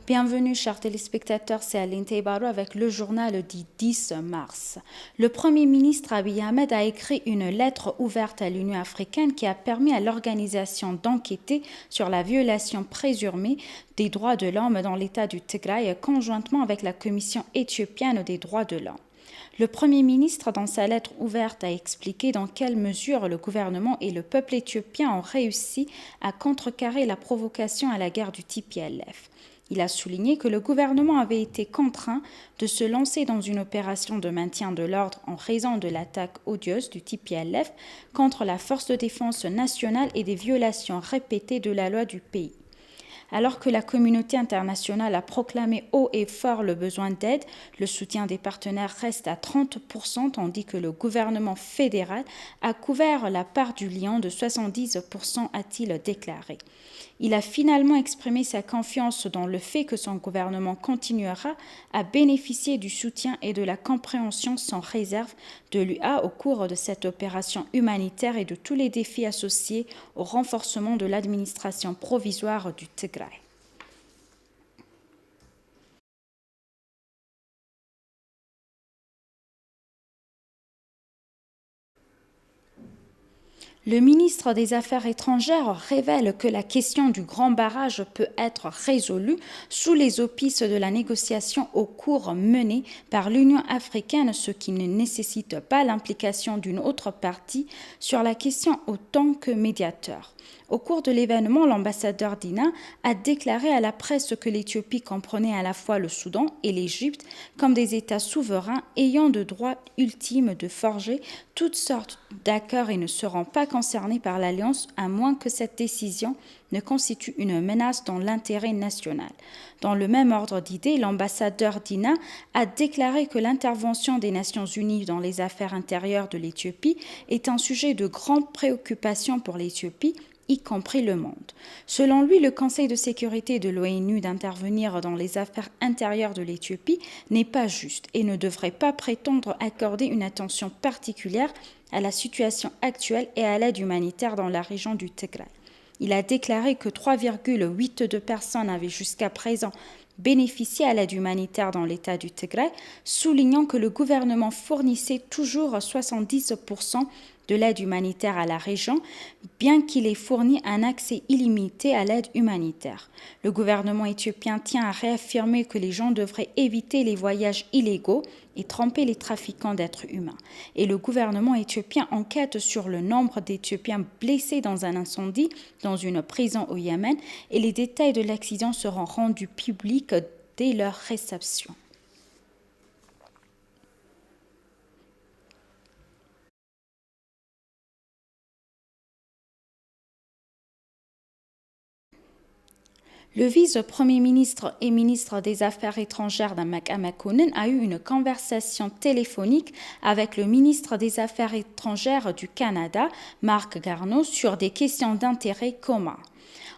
Bienvenue, chers téléspectateurs, c'est Aline Teibarou avec le journal du 10 mars. Le Premier ministre Abiy Ahmed a écrit une lettre ouverte à l'Union africaine qui a permis à l'organisation d'enquêter sur la violation présumée des droits de l'homme dans l'État du Tigray conjointement avec la Commission éthiopienne des droits de l'homme. Le Premier ministre, dans sa lettre ouverte, a expliqué dans quelle mesure le gouvernement et le peuple éthiopien ont réussi à contrecarrer la provocation à la guerre du TPLF. Il a souligné que le gouvernement avait été contraint de se lancer dans une opération de maintien de l'ordre en raison de l'attaque odieuse du TPLF contre la force de défense nationale et des violations répétées de la loi du pays. Alors que la communauté internationale a proclamé haut et fort le besoin d'aide, le soutien des partenaires reste à 30%, tandis que le gouvernement fédéral a couvert la part du lion de 70%, a-t-il déclaré. Il a finalement exprimé sa confiance dans le fait que son gouvernement continuera à bénéficier du soutien et de la compréhension sans réserve de l'UA au cours de cette opération humanitaire et de tous les défis associés au renforcement de l'administration provisoire du Tigray. Le ministre des Affaires étrangères révèle que la question du grand barrage peut être résolue sous les auspices de la négociation au cours menée par l'Union africaine, ce qui ne nécessite pas l'implication d'une autre partie sur la question autant que médiateur. Au cours de l'événement, l'ambassadeur Dina a déclaré à la presse que l'Éthiopie comprenait à la fois le Soudan et l'Égypte comme des États souverains ayant le droit ultime de forger toutes sortes d'accords et ne seront pas concernés par l'Alliance à moins que cette décision ne constitue une menace dans l'intérêt national. Dans le même ordre d'idées, l'ambassadeur Dina a déclaré que l'intervention des Nations Unies dans les affaires intérieures de l'Éthiopie est un sujet de grande préoccupation pour l'Éthiopie, y compris le monde. Selon lui, le Conseil de sécurité de l'ONU d'intervenir dans les affaires intérieures de l'Éthiopie n'est pas juste et ne devrait pas prétendre accorder une attention particulière à la situation actuelle et à l'aide humanitaire dans la région du Tigray. Il a déclaré que 3,82 personnes avaient jusqu'à présent bénéficié à l'aide humanitaire dans l'État du Tigray, soulignant que le gouvernement fournissait toujours 70% de l'aide humanitaire à la région, bien qu'il ait fourni un accès illimité à l'aide humanitaire. Le gouvernement éthiopien tient à réaffirmer que les gens devraient éviter les voyages illégaux et tromper les trafiquants d'êtres humains. Et le gouvernement éthiopien enquête sur le nombre d'Éthiopiens blessés dans un incendie dans une prison au Yémen et les détails de l'accident seront rendus publics dès leur réception. Le vice-premier ministre et ministre des Affaires étrangères Damak Makonnen a eu une conversation téléphonique avec le ministre des Affaires étrangères du Canada, Marc Garneau, sur des questions d'intérêt commun.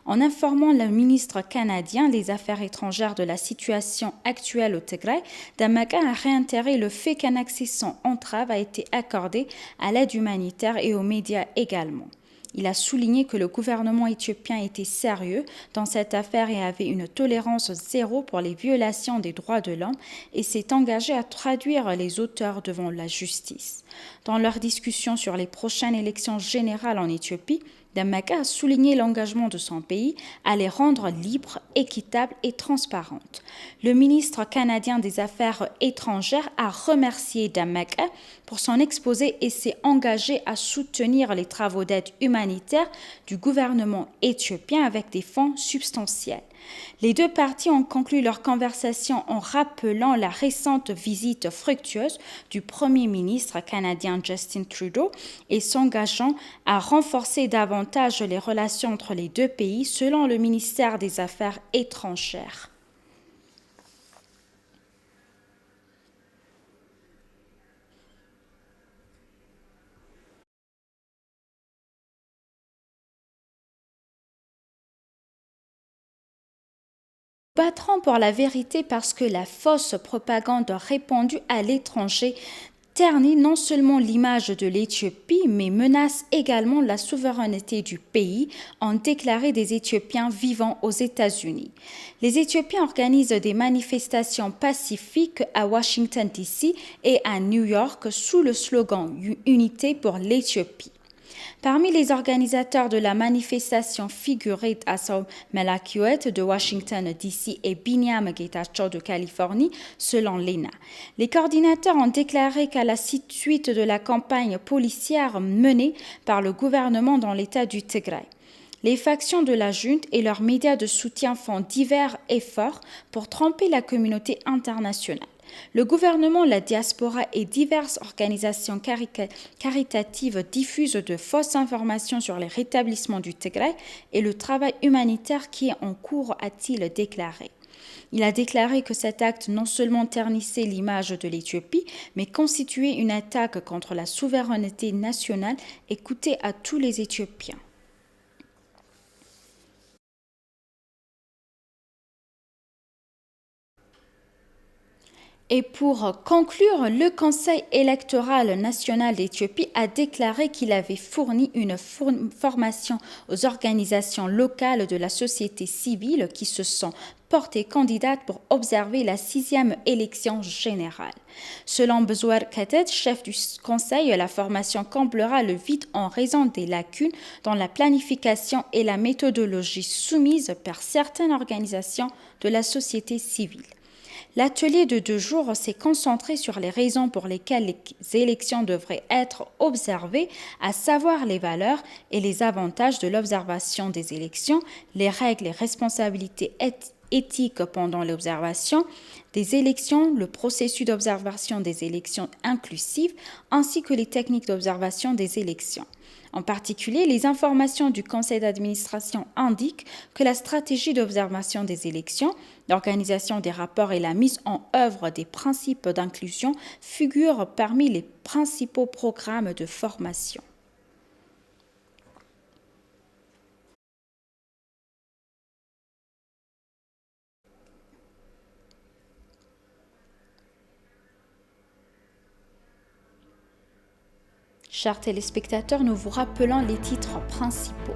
En informant le ministre canadien des Affaires étrangères de la situation actuelle au Tigray, Damaka a réitéré le fait qu'un accès sans entrave a été accordé à l'aide humanitaire et aux médias également. Il a souligné que le gouvernement éthiopien était sérieux dans cette affaire et avait une tolérance zéro pour les violations des droits de l'homme et s'est engagé à traduire les auteurs devant la justice. Dans leur discussion sur les prochaines élections générales en Éthiopie, Damaka a souligné l'engagement de son pays à les rendre libres, équitables et transparentes. Le ministre canadien des Affaires étrangères a remercié Damaka pour son exposé et s'est engagé à soutenir les travaux d'aide humanitaire du gouvernement éthiopien avec des fonds substantiels. Les deux parties ont conclu leur conversation en rappelant la récente visite fructueuse du Premier ministre canadien Justin Trudeau et s'engageant à renforcer davantage les relations entre les deux pays selon le ministère des Affaires étrangères. Battrons pour la vérité parce que la fausse propagande répandue à l'étranger ternit non seulement l'image de l'Éthiopie, mais menace également la souveraineté du pays, ont déclaré des Éthiopiens vivant aux États-Unis. Les Éthiopiens organisent des manifestations pacifiques à Washington, D.C. et à New York sous le slogan « Unité pour l'Éthiopie ». Parmi les organisateurs de la manifestation figuraient Assaw Melakiwet de Washington, D.C. et Binyam Getachew de Californie, selon l'ENA. Les coordinateurs ont déclaré qu'à la suite de la campagne policière menée par le gouvernement dans l'État du Tigray, les factions de la junte et leurs médias de soutien font divers efforts pour tromper la communauté internationale. Le gouvernement, la diaspora et diverses organisations caritatives diffusent de fausses informations sur les rétablissements du Tigray et le travail humanitaire qui est en cours, a-t-il déclaré. Il a déclaré que cet acte non seulement ternissait l'image de l'Éthiopie, mais constituait une attaque contre la souveraineté nationale et coûtait à tous les Éthiopiens. Et pour conclure, le Conseil électoral national d'Éthiopie a déclaré qu'il avait fourni une formation aux organisations locales de la société civile qui se sont portées candidates pour observer la 6e élection générale. Selon Bezouer Katet, chef du Conseil, la formation comblera le vide en raison des lacunes dans la planification et la méthodologie soumises par certaines organisations de la société civile. L'atelier de 2 jours s'est concentré sur les raisons pour lesquelles les élections devraient être observées, à savoir les valeurs et les avantages de l'observation des élections, les règles et responsabilités éthiques pendant l'observation des élections, le processus d'observation des élections inclusives, ainsi que les techniques d'observation des élections. En particulier, les informations du conseil d'administration indiquent que la stratégie d'observation des élections, l'organisation des rapports et la mise en œuvre des principes d'inclusion figurent parmi les principaux programmes de formation. Chers téléspectateurs, nous vous rappelons les titres principaux.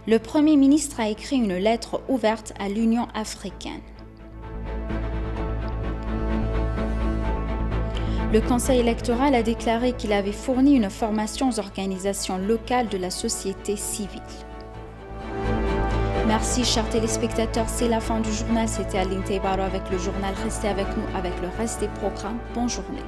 Le Premier ministre a écrit une lettre ouverte à l'Union africaine. Le Conseil électoral a déclaré qu'il avait fourni une formation aux organisations locales de la société civile. Merci, chers téléspectateurs. C'est la fin du journal. C'était Aline Teibaro avec le journal. Restez avec nous avec le reste des programmes. Bonne journée.